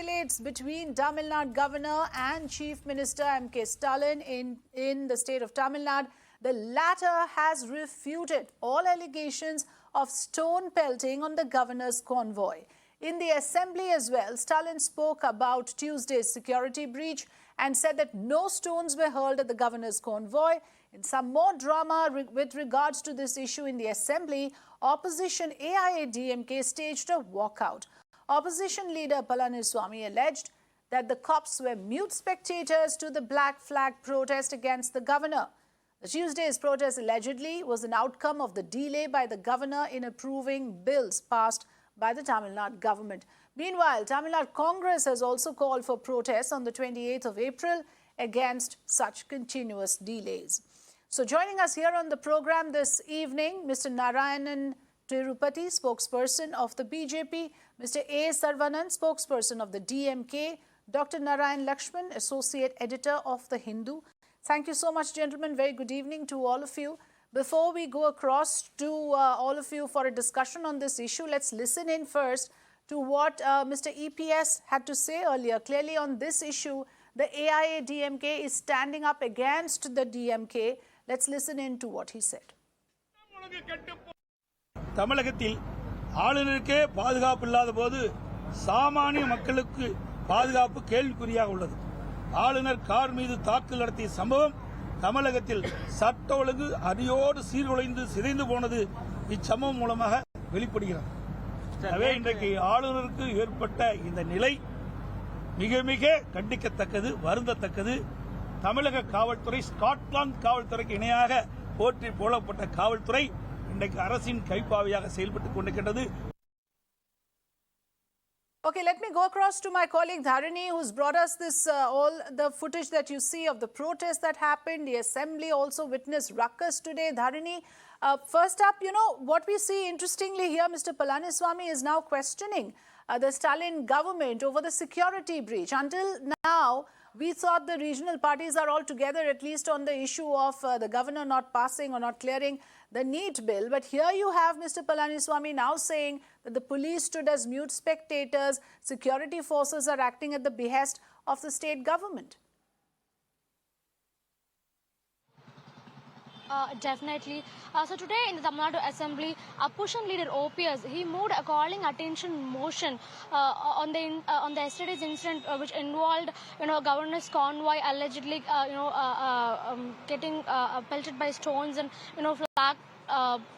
escalates between Tamil Nadu Governor and Chief Minister MK Stalin in the state of Tamil Nadu. The latter has refuted all allegations of stone pelting on the governor's convoy. In the assembly as well, Stalin spoke about Tuesday's security breach and said that no stones were hurled at the governor's convoy. In some more drama with regards to this issue in the assembly, opposition Aide-de-Camp staged a walkout. Opposition leader Palaniswamy alleged that the cops were mute spectators to the black flag protest against the governor. The Tuesday's protest allegedly was an outcome of the delay by the governor in approving bills passed by the Tamil Nadu government. Meanwhile, Tamil Nadu Congress has also called for protests on the 28th of April against such continuous delays. So joining us here on the program this evening, Mr. Narayanan Tirupathi, spokesperson of the BJP, Mr. A Sarvanan, spokesperson of the DMK, Dr. Narayan Lakshman, associate editor of The Hindu. Thank you so much, gentlemen. Very good evening to all of you. Before we go across to all of you for a discussion on this issue, let's listen in first to what Mr. EPS had to say earlier. Clearly on this issue, the AIADMK is standing up against the DMK. Let's listen in to what he said. தமிழகத்தில் ஆளுநருக்கே பாதுகாப்பு இல்லாத போது சாமானிய மக்களுக்கு பாதுகாப்பு கேள்விக்குறியாக உள்ளது. ஆளுநர் கார் மீது தாக்குதல் நடத்திய சம்பவம் தமிழகத்தில் சட்ட ஒழுங்கு அடியோடு சீர்குலைந்து சிதைந்து போனது இச்சம்பவம் மூலமாக வெளிப்படுகிறது. எனவே இன்றைக்கு ஆளுநருக்கு ஏற்பட்ட இந்த நிலை மிக மிக கண்டிக்கத்தக்கது, வருந்தத்தக்கது. தமிழக காவல்துறை ஸ்காட்லாந்து காவல்துறைக்கு இணையாக போற்றி போடப்பட்ட காவல்துறை இன்றைக்கு அரசின் கைப்பாவையாக செயல்பட்டுக் கொண்டிருக்கிறது. Okay, let me go across to my colleague Dharani, who's brought us this all the footage that you see of the protest that happened. The assembly also witnessed ruckus today. Dharani, first up, you know, what we see interestingly here, Mr. Palaniswamy is now questioning the Stalin government over the security breach. Until now, we thought the regional parties are all together, at least on the issue of the governor not passing or not clearing the NEET bill. But here you have Mr. Palaniswamy now saying that the police stood as mute spectators, security forces are acting at the behest of the state government. Definitely. So today in the Tamil Nadu Assembly, opposition leader OPS, he moved a calling attention motion on the yesterday's incident which involved, governor's convoy allegedly, getting pelted by stones and, flag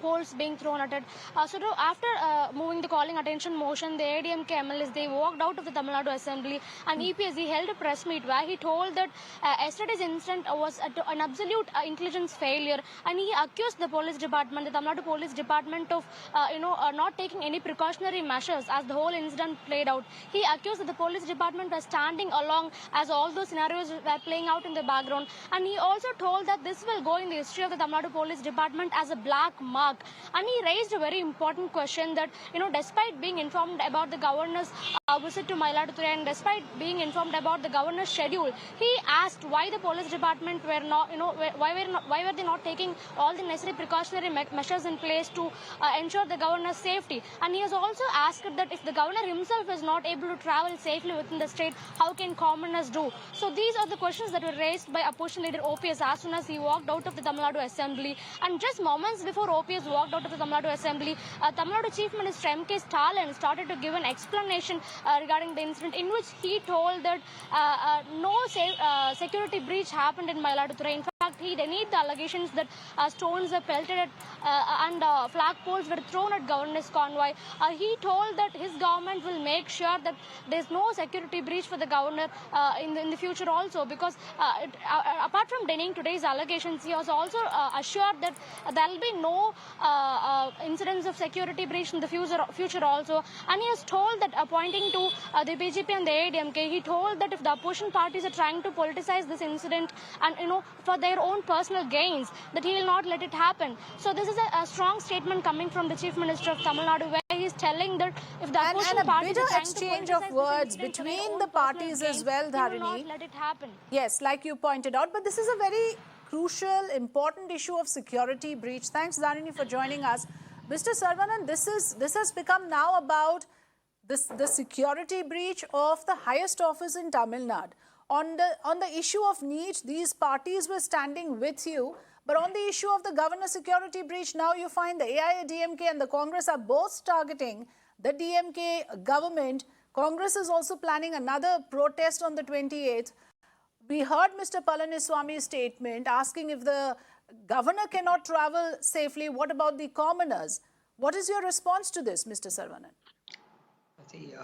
poles being thrown at it. So after moving the calling attention motion, the ADMK MLAs, they walked out of the Tamil Nadu Assembly, and EPS, he held a press meet where he told that yesterday's incident was an absolute intelligence failure, and he accused the police department, the Tamil Nadu police department of not taking any precautionary measures as the whole incident played out. He accused that the police department was standing along as all those scenarios were playing out in the background, and he also told that this will go in the history of the Tamil Nadu police department as a black mark. And he raised a very important question that, despite being informed about the governor's visit to Mayiladuthurai and despite being informed about the governor's schedule, he asked why the police department were not, why were they not taking all the necessary precautionary measures in place to ensure the governor's safety. And he has also asked that if the governor himself is not able to travel safely within the state, how can commoners do? So these are the questions that were raised by opposition leader OPS as soon as he walked out of the Tamil Nadu Assembly. And just moments before OPS walked out of the Tamil Nadu Assembly, Tamil Nadu Chief Minister MK Stalin started to give an explanation regarding the incident, in which he told that no security breach happened in Mayiladuthurai. In fact, he denied the allegations that stones were pelted at, and flag poles were thrown at governor's convoy. He told that his government will make sure that there is no security breach for the governor in the future also, because apart from denying today's allegations, he was also assured that there will be no incidents of security breach in the future also. And he has told that, pointing to the BJP and the ADMK, he told that if the opposition parties are trying to politicize this incident and for their own personal gains, that he will not let it happen. So this is a strong statement coming from the Chief Minister of Tamil Nadu, where he is telling that if the opposition parties are trying to exchange of words between the parties as well, Dharani. He will not let it happen. Yes, like you pointed out, but this is a very crucial, important issue of security breach. Thanks, Dharani, for joining us. Mr. Sarvanan, this has become now about the security breach of the highest office in Tamil Nadu. On the issue of NEET, these parties were standing with you. But on the issue of the governor security breach, now you find the AIADMK and the Congress are both targeting the DMK government. Congress is also planning another protest on the 28th. We heard Mr. Palaniswamy's statement asking if the governor cannot travel safely, what about the commoners? What is your response to this, Mr. Sarvanan? See,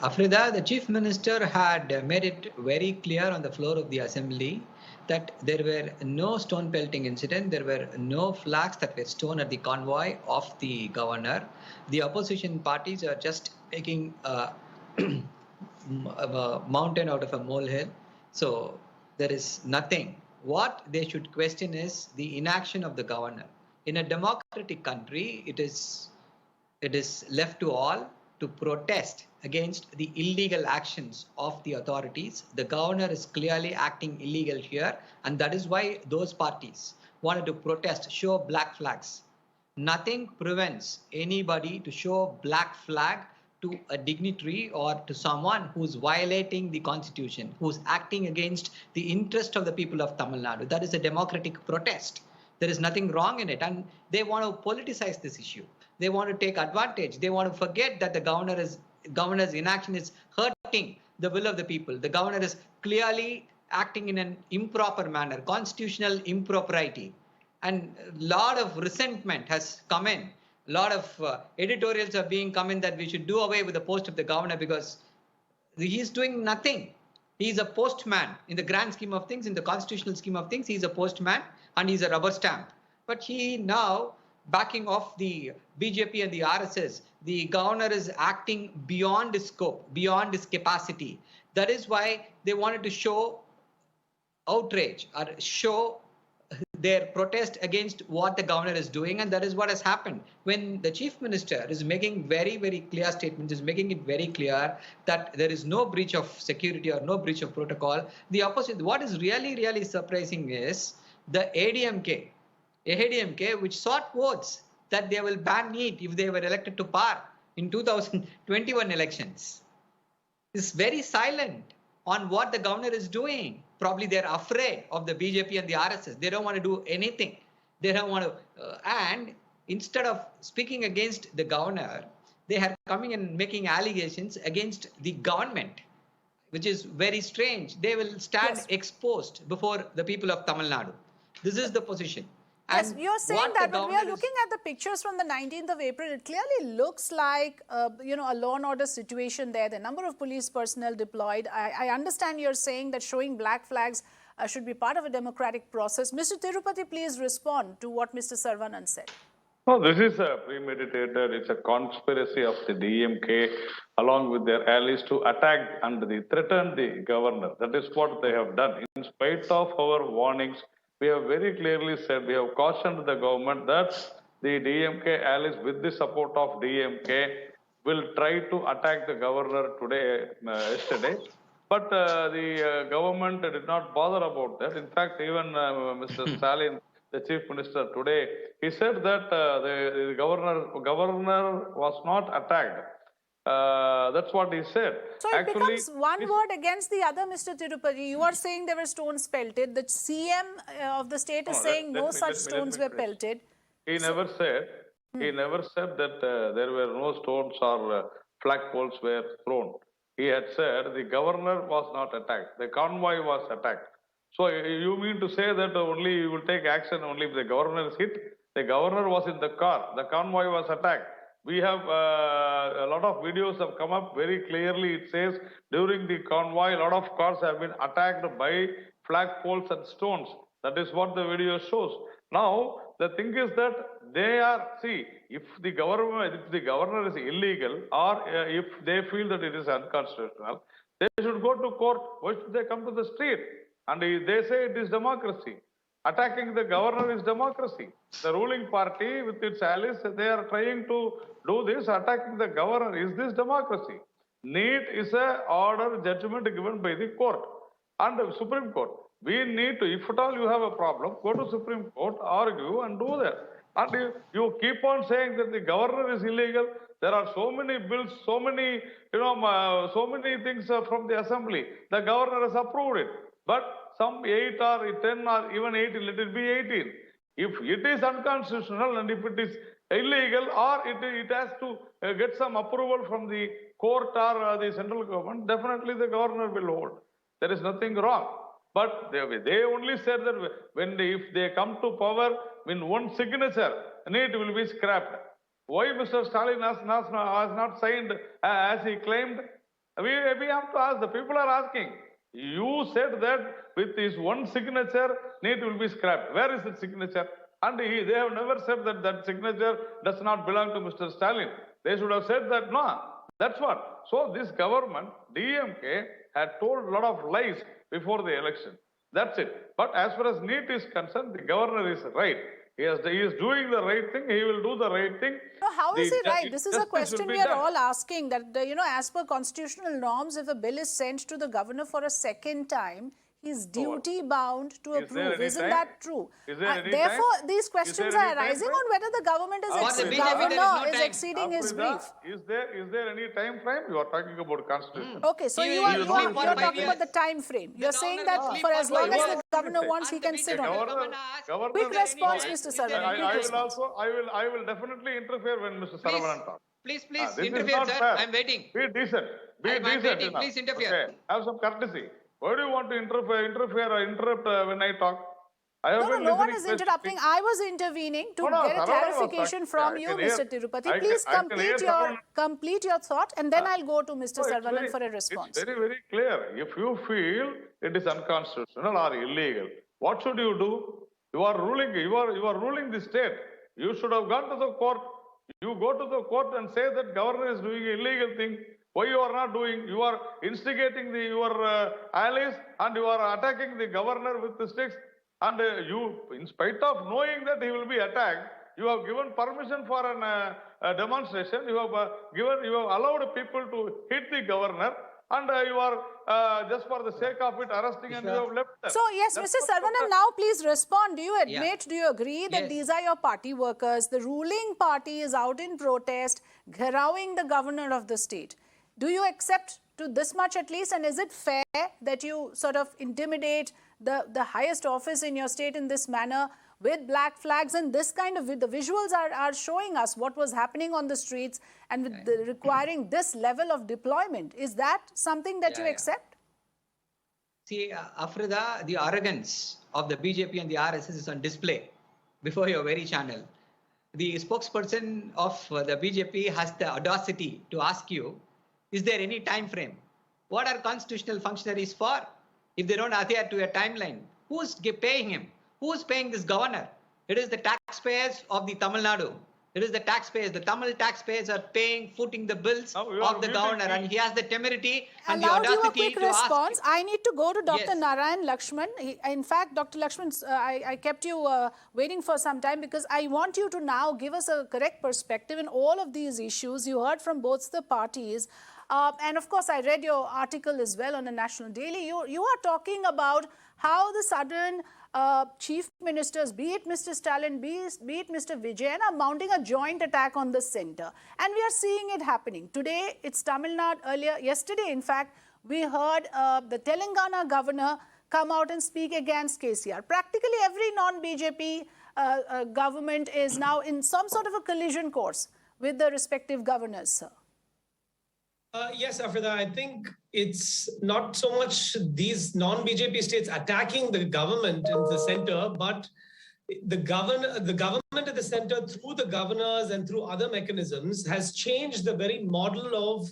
Afrida, the Chief Minister had made it very clear on the floor of the Assembly that there were no stone pelting incident, there were no flags that were thrown at the convoy of the governor. The opposition parties are just making a mountain out of a molehill. So there is nothing. What they should question is the inaction of the governor. In a democratic country, it is left to all to protest against the illegal actions of the authorities. The governor is clearly acting illegal here, and that is why those parties wanted to protest, show black flags. Nothing prevents anybody to show black flag to a dignitary or to someone who's violating the constitution, who's acting against the interest of the people of Tamil Nadu. That is a democratic protest. There is nothing wrong in it, and they want to politicize this issue. They want to take advantage. They want to forget that the governor's inaction is hurting the will of the people. The governor is clearly acting in an improper manner, constitutional impropriety. And a lot of resentment has come in. A lot of editorials are being come in that we should do away with the post of the governor because he is doing nothing. He is a postman in the grand scheme of things, in the constitutional scheme of things. He is a postman and he is a rubber stamp. But he now, backing off the BJP and the RSS, the governor is acting beyond his scope, beyond his capacity. That is why they wanted to show outrage or show their protest against what the governor is doing, and that is what has happened. When the chief minister is making very, very clear statements, is making it very clear that there is no breach of security or no breach of protocol, the opposite. What is really, really surprising is the AIDMK, which sought votes that they will ban NEET if they were elected to power in 2021 elections, is very silent on what the governor is doing. Probably they're afraid of the BJP and the RSS. They don't want to do anything. They don't want to. And instead of speaking against the governor, they are coming and making allegations against the government, which is very strange. They will stand exposed before the people of Tamil Nadu. This is the position. Yes, you're saying that, but we are looking at the pictures from the 19th of April. It clearly looks like, a law and order situation there. The number of police personnel deployed. I understand you're saying that showing black flags should be part of a democratic process. Mr. Tirupathi, please respond to what Mr. Sarvanan said. No, this is a premeditated, it's a conspiracy of the DMK along with their allies to attack and threaten the governor. That is what they have done. In spite of our warnings, we have very clearly said, we have cautioned the government that the DMK allies with the support of DMK will try to attack the governor yesterday. But the government did not bother about that. In fact, even Mr. Stalin, the chief minister today, he said that the governor was not attacked. That's what he said. So it becomes one word against the other, Mr. Tirupathi. You are saying there were stones pelted. The CM of the state is saying no such stones were pelted. He never said that there were no stones or flagpoles were thrown. He had said the governor was not attacked. The convoy was attacked. So you mean to say that only you will take action only if the governor is hit? The governor was in the car. The convoy was attacked. We have a lot of videos have come up very clearly. It says during the convoy, a lot of cars have been attacked by flagpoles and stones. That is what the video shows. Now, the thing is that they are, if the governor is illegal or if they feel that it is unconstitutional, they should go to court. Why should they come to the street? And they say it is democracy. Attacking the governor is democracy. The ruling party with its allies, they are trying to do this, attacking the governor. Is this democracy? NEET is an order judgment given by the court and the Supreme Court. We need to, if at all you have a problem, go to Supreme Court, argue and do that. And you keep on saying that the governor is illegal. There are so many bills, so many, so many things from the assembly. The governor has approved it. But some 8 or 10 or even 18, let it be 18. If it is unconstitutional and if it is illegal or it has to get some approval from the court or the central government, definitely the governor will hold. There is nothing wrong. But they only said that if they come to power, in one signature, it will be scrapped. Why Mr. Stalin has not signed as he claimed? We have to ask. The people are asking. You said that with his one signature, it will be scrapped. Where is the signature? And they have never said that that signature does not belong to Mr. Stalin. They should have said that, no. That's what. So this government, DMK, had told a lot of lies before the election. That's it. But as far as NEET is concerned, the governor is right. He is doing the right thing. He will do the right thing. No, how is he right? This is a question we are all asking. That, as per constitutional norms, if a bill is sent to the governor for a second time, he's duty bound to approve. Isn't that true? Therefore, these questions are arising on whether the government is exceeding his brief. Is there any time frame? You are talking about constitution. Okay, so you are talking about the time frame. You're saying that for as long as the governor wants, he can sit on it. Quick response, Mr. Sarvanan. I will definitely interfere when Mr. Sarvanan talks. Please interfere, sir. I'm waiting. Be decent. I'm waiting. Please interfere. Okay. Have some courtesy. Why do you want to interrupt when I talk? No one is interrupting. I was intervening to get a clarification from you, Mr. Tirupathi. Please complete your thought and then I'll go to Mr. Sarvanan for a response. It's very, very clear. If you feel it is unconstitutional or illegal, what should you do? You are ruling the state. You should have gone to the court. You go to the court and say that governor is doing an illegal thing. Why you are not doing? You are instigating your allies and you are attacking the governor with the sticks. And you, in spite of knowing that he will be attacked, you have given permission for a demonstration. You have allowed people to hit the governor, and you are just for the sake of it arresting, and you have left them. So yes, Mr. Sarvanan, now please respond. Do you admit? Do you agree that these are your party workers? The ruling party is out in protest, gharrowing the governor of the state. Do you accept to this much at least? And is it fair that you sort of intimidate the highest office in your state in this manner with black flags? And this kind of, the visuals are showing us what was happening on the streets and with requiring this level of deployment. Is that something that you accept? See, Afrida, the arrogance of the BJP and the RSS is on display before your very channel. The spokesperson of the BJP has the audacity to ask you, is there any time frame? What are constitutional functionaries for? If they don't adhere to a timeline, who's paying him? Who's paying this governor? It is the taxpayers of the Tamil Nadu. It is the taxpayers. The Tamil taxpayers are footing the bills of the governor, and he has the temerity and the audacity to response. ask. I need to go to Dr. Narayan Lakshman. In fact, Dr. Lakshman, I kept you waiting for some time because I want you to now give us a correct perspective in all of these issues. You heard from both the parties. And of course, I read your article as well on the National Daily. You are talking about how the sudden chief ministers, be it Mr. Stalin, be it Mr. Vijayan, are mounting a joint attack on the centre. And we are seeing it happening. Today, it's Tamil Nadu. Yesterday, in fact, we heard the Telangana governor come out and speak against KCR. Practically every non-BJP government is now in some sort of a collision course with the respective governors, sir. Yes, Afrida, I think it's not so much these non-BJP states attacking the government in the center, but the government at the center, through the governors and through other mechanisms, has changed the very model of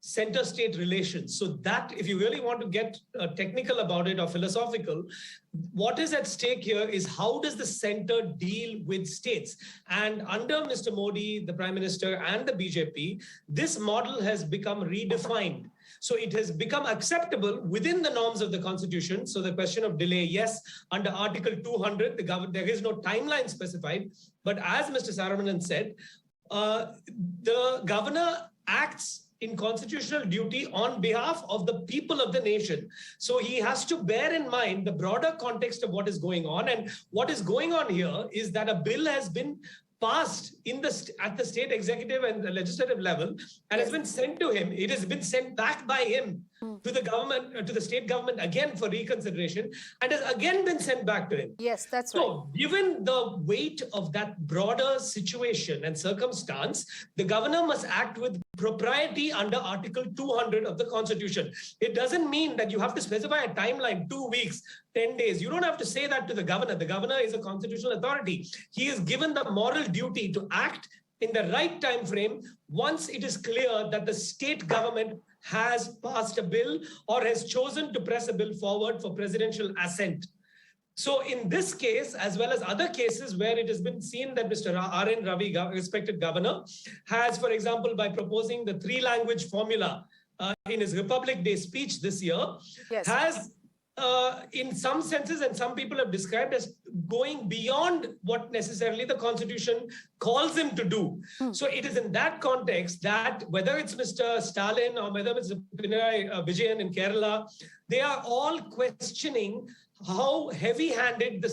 center-state relations. So that, if you really want to get technical about it or philosophical, what is at stake here is how does the center deal with states? And under Mr. Modi, the Prime Minister, and the BJP, this model has become redefined. So it has become acceptable within the norms of the Constitution. So the question of delay, yes, under Article 200, there is no timeline specified. But as Mr. Sarvanan said, the governor acts in constitutional duty on behalf of the people of the nation. So he has to bear in mind the broader context of what is going on. And what is going on here is that a bill has been passed at the state executive and the legislative level and has been sent to him. It has been sent back by him to the government, to the state government again for reconsideration, and has again been sent back to him. Yes, that's right. So, given the weight of that broader situation and circumstance, the governor must act with propriety under Article 200 of the Constitution. It doesn't mean that you have to specify a timeline, 2 weeks, 10 days. You don't have to say that to the governor. The governor is a constitutional authority. He is given the moral duty to act in the right time frame once it is clear that the state government has passed a bill or has chosen to press a bill forward for presidential assent. So in this case, as well as other cases where it has been seen that Mr. RN Ravi, respected governor, has, for example, by proposing the 3-language formula in his Republic Day speech this year, has in some senses, and some people have described as going beyond what necessarily the Constitution calls him to do. So it is in that context that whether it's Mr. Stalin or whether it's Pinarayi Vijayan in Kerala, they are all questioning how heavy-handed the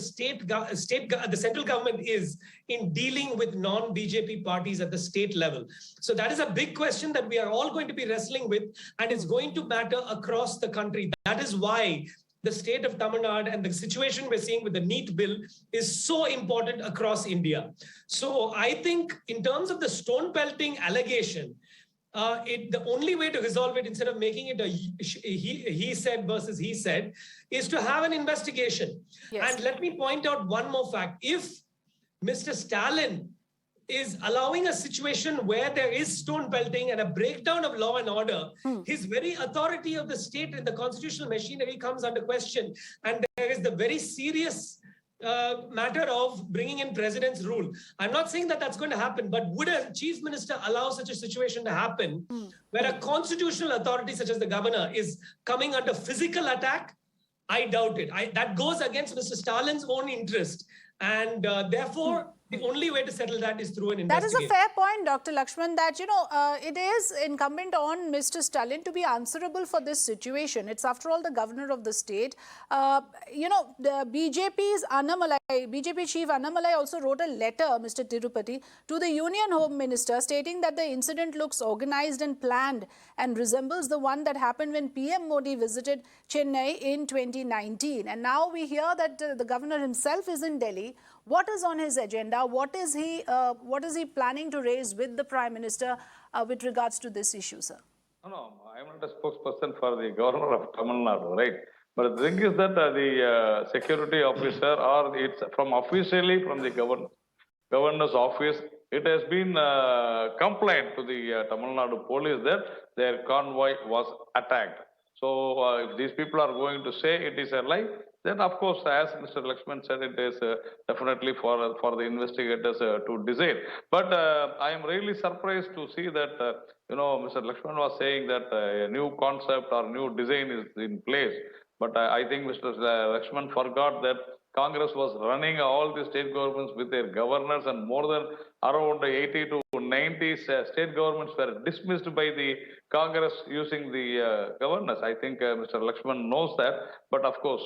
central government is in dealing with non-BJP parties at the state level. So that is a big question that we are all going to be wrestling with, and it's going to matter across the country. That is why the state of Tamil Nadu and the situation we're seeing with the NEET bill is so important across India. So I think in terms of the stone-pelting allegation, the only way to resolve it, instead of making it a he said versus he said, is to have an investigation. And let me point out one more fact. If Mr. Stalin is allowing a situation where there is stone pelting and a breakdown of law and order, his very authority of the state in the constitutional machinery comes under question. And there is the very serious matter of bringing in president's rule. I'm not saying that that's going to happen, but would a chief minister allow such a situation to happen where a constitutional authority such as the governor is coming under physical attack? I doubt it. That goes against Mr. Stalin's own interest. And therefore, the only way to settle that is through an investigation. That is a fair point, Dr. Lakshman, that, it is incumbent on Mr. Stalin to be answerable for this situation. It's, after all, the governor of the state. The BJP chief Annamalai also wrote a letter, Mr. Tirupathi, to the Union Home Minister stating that the incident looks organized and planned and resembles the one that happened when PM Modi visited Chennai in 2019. And now we hear that the governor himself is in Delhi. What is on his agenda? What is he planning to raise with the Prime Minister with regards to this issue, sir? No, I am not a spokesperson for the governor of Tamil Nadu, right? But the thing is that the security officer, or it's from officially from the governor's office, it has been complained to the Tamil Nadu police that their convoy was attacked. So if these people are going to say it is a lie, then of course, as Mr. Lakshman said, it is definitely for the investigators to decide. But I am really surprised to see that, Mr. Lakshman was saying that a new concept or new design is in place. But I think Mr. Lakshman forgot that Congress was running all the state governments with their governors, and more than around 80 to 90 state governments were dismissed by the Congress using the governors. I think Mr. Lakshman knows that, but of course,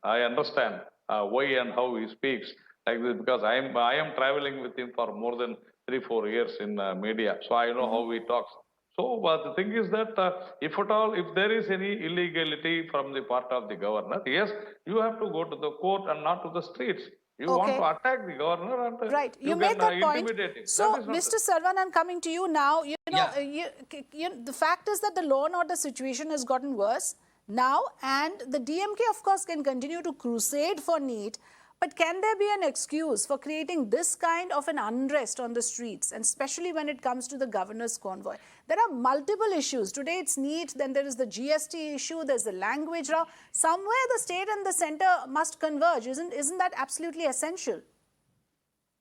I understand why and how he speaks like this, because I am traveling with him for more than 3-4 years in media, so I know how he talks. So the thing is that if at all, if there is any illegality from the part of the governor, yes, you have to go to the court and not to the streets. You want to attack the governor and right. You made that point. So, Mr. Sarvanan, coming to you now, the fact is that the law and order situation has gotten worse now, and the DMK, of course, can continue to crusade for NEET. But can there be an excuse for creating this kind of an unrest on the streets, and especially when it comes to the governor's convoy? There are multiple issues. Today it's NEET, then there is the GST issue, there's the language law. Somewhere the state and the centre must converge. Isn't that absolutely essential?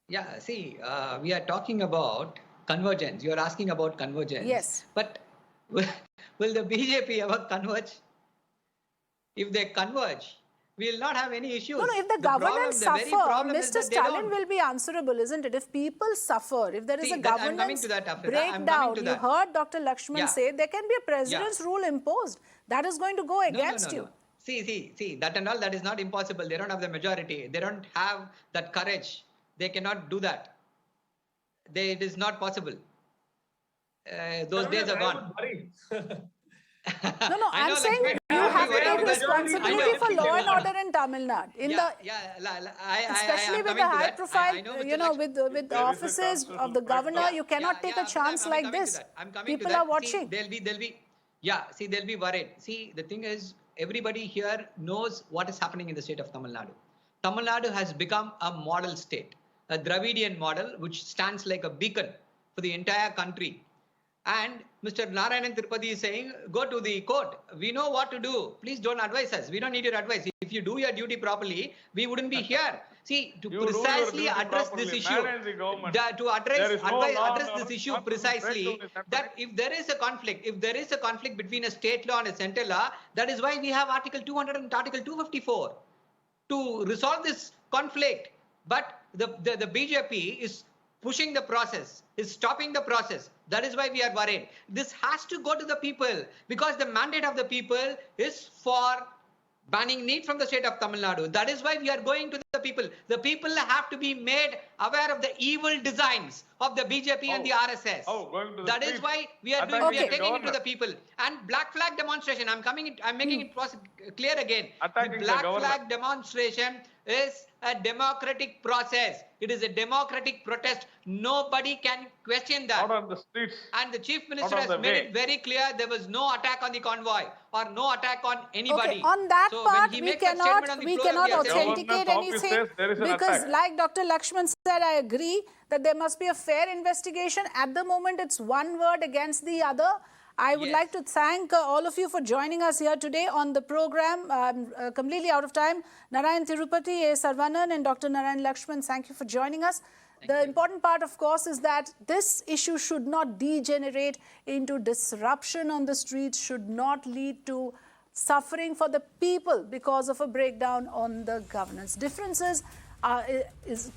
Yeah, see, we are talking about convergence. You are asking about convergence. Yes. But will the BJP ever converge? If they converge, we will not have any issues. No, if the governance suffer, Mr. Stalin will be answerable, isn't it? If people suffer, if there is a governance breakdown, you heard Dr. Lakshman say there can be a president's rule imposed. That is going to go against you. See, that and all, that is not impossible. They don't have the majority. They don't have that courage. They cannot do that. it is not possible. Those days are gone. No, I'm saying you have to take responsibility for law and order in Tamil Nadu. Especially with the high profile, with the offices of the governor, you cannot take a chance like this. People are watching. They'll be worried. See, the thing is, everybody here knows what is happening in the state of Tamil Nadu. Tamil Nadu has become a model state, a Dravidian model, which stands like a beacon for the entire country. And Mr. Narayanan Tirupathi is saying, go to the court. We know what to do. Please don't advise us. We don't need your advice. If you do your duty properly, we wouldn't be here. See, to precisely address this issue, address this issue precisely, that if there is a conflict between a state law and a central law, that is why we have Article 200 and Article 254 to resolve this conflict. But the BJP is pushing the process, is stopping the process. That is why we are worried. This has to go to the people, because the mandate of the people is for banning need from the state of Tamil Nadu. That is why we are going to the people. The people have to be made aware of the evil designs of the BJP and the RSS. That is why we are doing. We are taking it to the people. And black flag demonstration. I'm making it clear again. The black flag demonstration is a democratic process. It is a democratic protest. Nobody can question that. Not on the streets. And the Chief Minister has made it very clear there was no attack on the convoy or no attack on anybody. Okay, on that part, we cannot authenticate anything, because like Dr. Lakshman said, I agree that there must be a fair investigation. At the moment, it's one word against the other. I would like to thank all of you for joining us here today on the program. Completely out of time. Narayan Tirupathi, A Sarvanan and Dr. Narayan Lakshman, thank you for joining us. The important part, of course, is that this issue should not degenerate into disruption on the streets, should not lead to suffering for the people because of a breakdown on the governance. Differences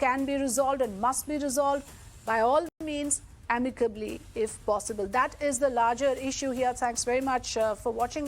can be resolved and must be resolved by all means, amicably if possible. That is the larger issue here. Thanks very much for watching.